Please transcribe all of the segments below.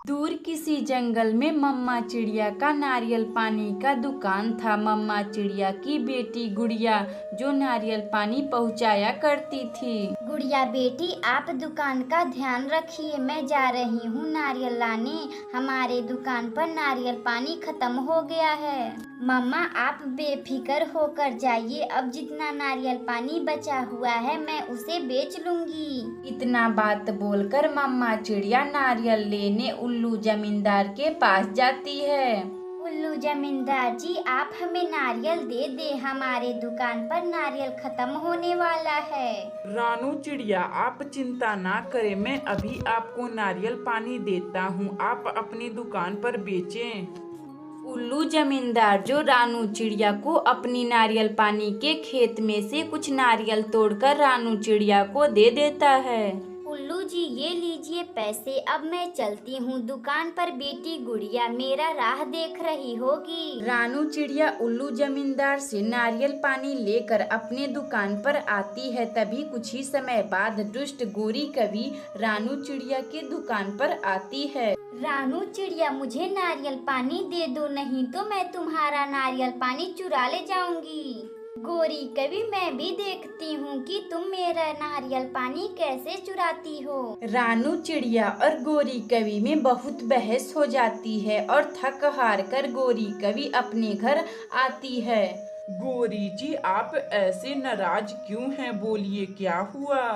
दूर किसी जंगल में मम्मा चिड़िया का नारियल पानी का दुकान था। मम्मा चिड़िया की बेटी गुड़िया जो नारियल पानी पहुंचाया करती थी। गुड़िया बेटी, आप दुकान का ध्यान रखिए, मैं जा रही हूँ नारियल लाने। हमारे दुकान पर नारियल पानी खत्म हो गया है। मम्मा, आप बेफिक्र होकर जाइए, अब जितना नारियल पानी बचा हुआ है मैं उसे बेच लूंगी। इतना बात बोलकर मम्मा चिड़िया नारियल लेने उल्लू जमींदार के पास जाती है। उल्लू जमींदार जी, आप हमें नारियल दे दे, हमारे दुकान पर नारियल खत्म होने वाला है। रानू चिड़िया, आप चिंता ना करें, मैं अभी आपको नारियल पानी देता हूँ, आप अपनी दुकान पर बेचें। उल्लू जमींदार जो रानू चिड़िया को अपनी नारियल पानी के खेत में से कुछ नारियल तोड़कर रानू चिड़िया को दे देता है। उल्लू जी, ये लीजिए पैसे, अब मैं चलती हूँ दुकान पर। बेटी गुड़िया मेरा राह देख रही होगी। रानू चिड़िया उल्लू जमींदार से नारियल पानी लेकर अपने दुकान पर आती है। तभी कुछ ही समय बाद दुष्ट गोरी कवि रानू चिड़िया के दुकान पर आती है। रानू चिड़िया, मुझे नारियल पानी दे दो, नहीं तो मैं तुम्हारा नारियल पानी चुरा ले जाऊंगी। गोरी कवि, मैं भी देखती हूँ कि तुम मेरा नारियल पानी कैसे चुराती हो। रानू चिड़िया और गोरी कवि में बहुत बहस हो जाती है और थक हार कर गोरी कवि अपने घर आती है। गोरी जी, आप ऐसे नाराज क्यों हैं? बोलिए, क्या हुआ?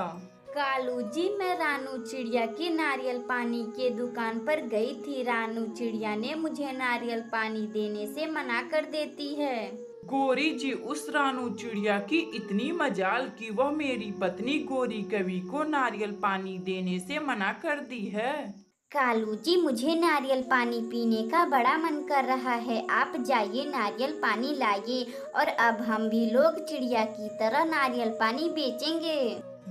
कालू जी, मैं रानू चिड़िया की नारियल पानी के दुकान पर गई थी। रानू चिड़िया ने मुझे नारियल पानी देने से मना कर देती है। गोरी जी, उस रानू चिड़िया की इतनी मजाल कि वह मेरी पत्नी गोरी कवि को नारियल पानी देने से मना कर दी है। कालू जी, मुझे नारियल पानी पीने का बड़ा मन कर रहा है, आप जाइए नारियल पानी लाइए और अब हम भी लोग चिड़िया की तरह नारियल पानी बेचेंगे।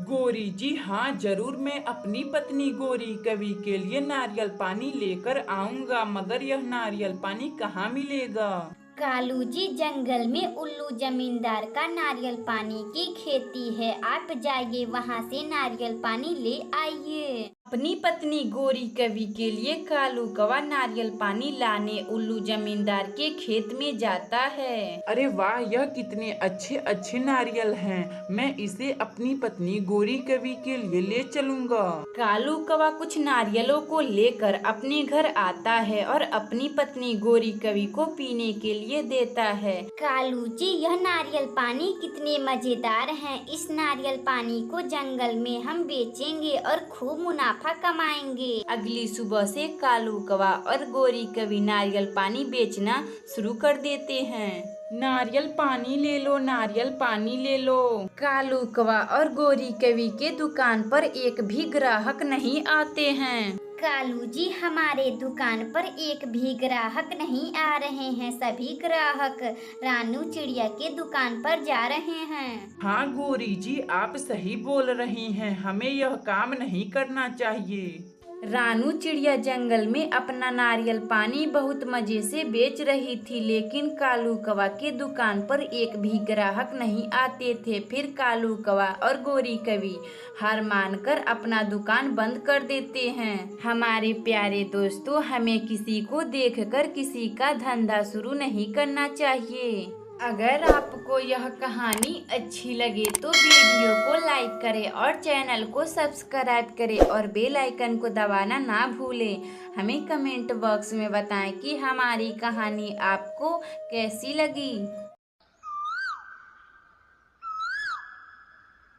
गोरी जी, हाँ जरूर, मैं अपनी पत्नी गोरी कवि के लिए नारियल पानी लेकर आऊंगा, मगर यह नारियल पानी कहाँ मिलेगा? कालू जी, जंगल में उल्लू जमींदार का नारियल पानी की खेती है, आप जाइए वहाँ से नारियल पानी ले आइए। अपनी पत्नी गोरी कवि के लिए कालू कौवा नारियल पानी लाने उल्लू जमींदार के खेत में जाता है। अरे वाह, यह कितने अच्छे अच्छे नारियल हैं, मैं इसे अपनी पत्नी गोरी कवि के लिए ले चलूंगा। कालू कौवा कुछ नारियलों को लेकर अपने घर आता है और अपनी पत्नी गोरी कवि को पीने के लिए देता है। कालू जी, यह नारियल पानी कितने मजेदार हैं, इस नारियल पानी को जंगल में हम बेचेंगे और खूब मुनाफा कमाएंगे। अगली सुबह से कालू कौवा और गोरी कवि नारियल पानी बेचना शुरू कर देते हैं। नारियल पानी ले लो, नारियल पानी ले लो। कालू कौवा और गोरी कवि के दुकान पर एक भी ग्राहक नहीं आते हैं। कालू जी, हमारे दुकान पर एक भी ग्राहक नहीं आ रहे हैं, सभी ग्राहक रानू चिड़िया के दुकान पर जा रहे हैं। हाँ गोरी जी, आप सही बोल रही हैं, हमें यह काम नहीं करना चाहिए। रानू चिड़िया जंगल में अपना नारियल पानी बहुत मजे से बेच रही थी, लेकिन कालू कौवा के दुकान पर एक भी ग्राहक नहीं आते थे। फिर कालू कौवा और गोरी कवि हार मानकर अपना दुकान बंद कर देते हैं। हमारे प्यारे दोस्तों, हमें किसी को देखकर किसी का धंधा शुरू नहीं करना चाहिए। अगर आपको यह कहानी अच्छी लगे तो वीडियो को लाइक करें और चैनल को सब्सक्राइब करें और बेल आइकन को दबाना ना भूलें। हमें कमेंट बॉक्स में बताएं कि हमारी कहानी आपको कैसी लगी।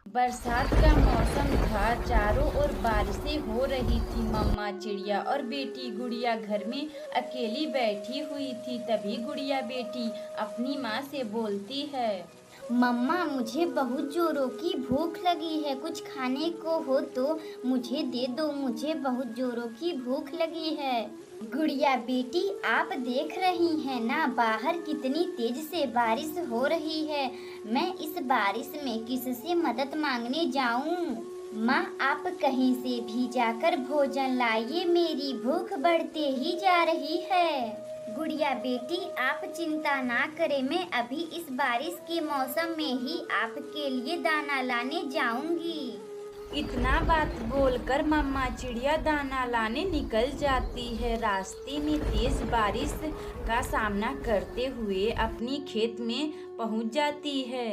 बरसात का मौसम था, चारों ओर बारिशें हो रही थी। मम्मा चिड़िया और बेटी गुड़िया घर में अकेली बैठी हुई थी। तभी गुड़िया बेटी अपनी माँ से बोलती है, मम्मा, मुझे बहुत जोरों की भूख लगी है, कुछ खाने को हो तो मुझे दे दो, मुझे बहुत जोरों की भूख लगी है। गुड़िया बेटी, आप देख रही हैं ना बाहर कितनी तेज से बारिश हो रही है, मैं इस बारिश में किससे मदद मांगने जाऊं? माँ, आप कहीं से भी जाकर भोजन लाइए, मेरी भूख बढ़ते ही जा रही है। गुड़िया बेटी, आप चिंता ना करें, मैं अभी इस बारिश के मौसम में ही आपके लिए दाना लाने जाऊंगी। इतना बात बोलकर मम्मा चिड़िया दाना लाने निकल जाती है। रास्ते में तेज बारिश का सामना करते हुए अपनी खेत में पहुंच जाती है।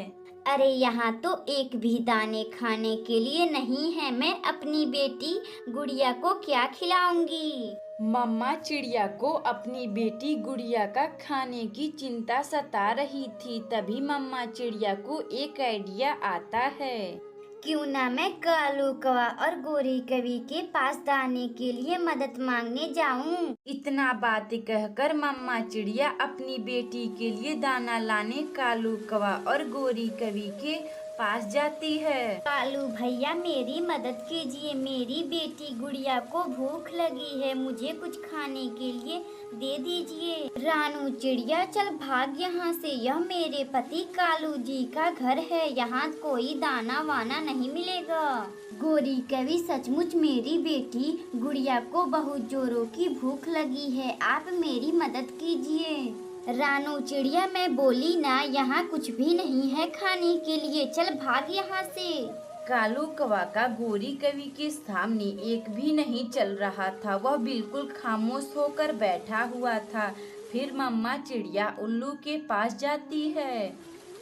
अरे यहाँ तो एक भी दाने खाने के लिए नहीं है, मैं अपनी बेटी गुड़िया को क्या खिलाऊंगी। मम्मा चिड़िया को अपनी बेटी गुड़िया का खाने की चिंता सता रही थी। तभी मम्मा चिड़िया को एक आइडिया आता है। क्यों ना मैं कालू कौवा और गोरी कवि के पास दाने के लिए मदद मांगने जाऊं। इतना बात कहकर मम्मा चिड़िया अपनी बेटी के लिए दाना लाने कालू कौवा और गोरी कवि के पास जाती है। कालू भैया मेरी मदद कीजिए, मेरी बेटी गुड़िया को भूख लगी है, मुझे कुछ खाने के लिए दे दीजिए। रानू चिड़िया चल भाग यहाँ से, यह मेरे पति कालू जी का घर है, यहाँ कोई दाना वाना नहीं मिलेगा। गोरी कवि सचमुच मेरी बेटी गुड़िया को बहुत जोरों की भूख लगी है, आप मेरी मदद कीजिए। रानू चिड़िया मैं बोली ना, यहाँ कुछ भी नहीं है खाने के लिए, चल भाग यहाँ से। कालू कौवा का गोरी कवि के सामने एक भी नहीं चल रहा था, वह बिल्कुल खामोश होकर बैठा हुआ था। फिर मम्मा चिड़िया उल्लू के पास जाती है।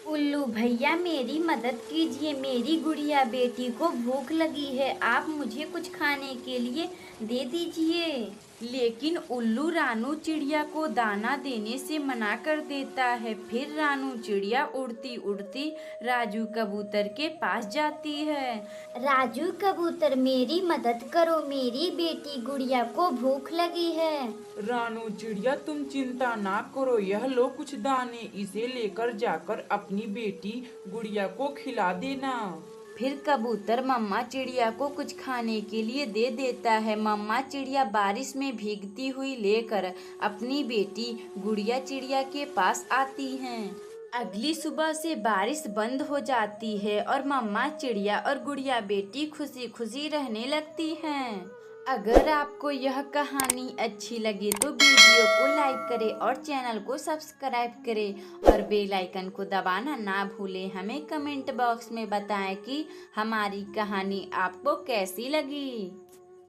उल्लू भैया मेरी मदद कीजिए, मेरी गुड़िया बेटी को भूख लगी है, आप मुझे कुछ खाने के लिए दे दीजिए। लेकिन उल्लू रानू चिड़िया को दाना देने से मना कर देता है। फिर रानू चिड़िया उड़ती उड़ती राजू कबूतर के पास जाती है। राजू कबूतर मेरी मदद करो, मेरी बेटी गुड़िया को भूख लगी है। रानू चिड़िया तुम चिंता ना करो, यह लो कुछ दाने, इसे लेकर जाकर अपनी बेटी गुड़िया को खिला देना। फिर कबूतर मम्मा चिड़िया को कुछ खाने के लिए दे देता है। मम्मा चिड़िया बारिश में भीगती हुई लेकर अपनी बेटी गुड़िया चिड़िया के पास आती हैं। अगली सुबह से बारिश बंद हो जाती है और मम्मा चिड़िया और गुड़िया बेटी खुशी खुशी रहने लगती हैं। अगर आपको यह कहानी अच्छी लगे तो वीडियो को लाइक करें और चैनल को सब्सक्राइब करें और बेल आइकन को दबाना ना भूलें। हमें कमेंट बॉक्स में बताएं कि हमारी कहानी आपको कैसी लगी।